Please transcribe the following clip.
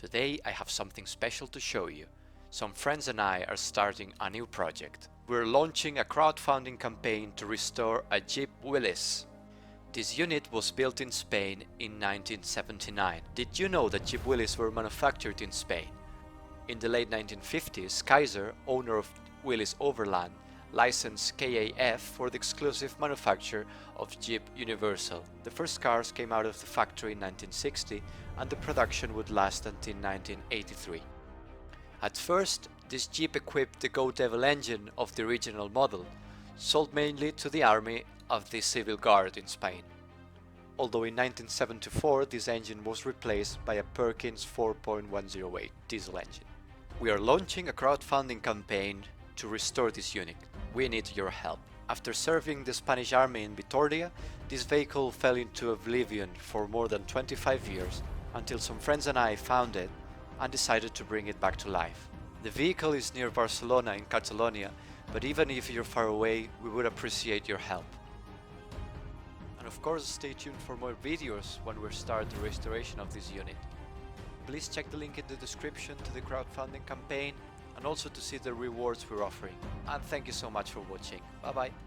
Today I have something special to show you. Some friends and I are starting a new project. We're launching a crowdfunding campaign to restore a Jeep Willys. This unit was built in Spain in 1979. Did you know that Jeep Willys were manufactured in Spain? In the late 1950s, Kaiser, owner of Willys Overland, licensed KAF for the exclusive manufacture of Jeep Universal. The first cars came out of the factory in 1960 and the production would last until 1983. At first, this Jeep equipped the Go Devil engine of the original model, sold mainly to the army of the Civil Guard in Spain. Although in 1974 this engine was replaced by a Perkins 4.108 diesel engine. We are launching a crowdfunding campaign to restore this unit. We need your help. After serving the Spanish army in Vitoria, this vehicle fell into oblivion for more than 25 years until some friends and I found it and decided to bring it back to life. The vehicle is near Barcelona in Catalonia, but even if you're far away, we would appreciate your help. And of course, stay tuned for more videos when we start the restoration of this unit. Please check the link in the description to the crowdfunding campaign and also to see the rewards we're offering. And thank you so much for watching. Bye bye.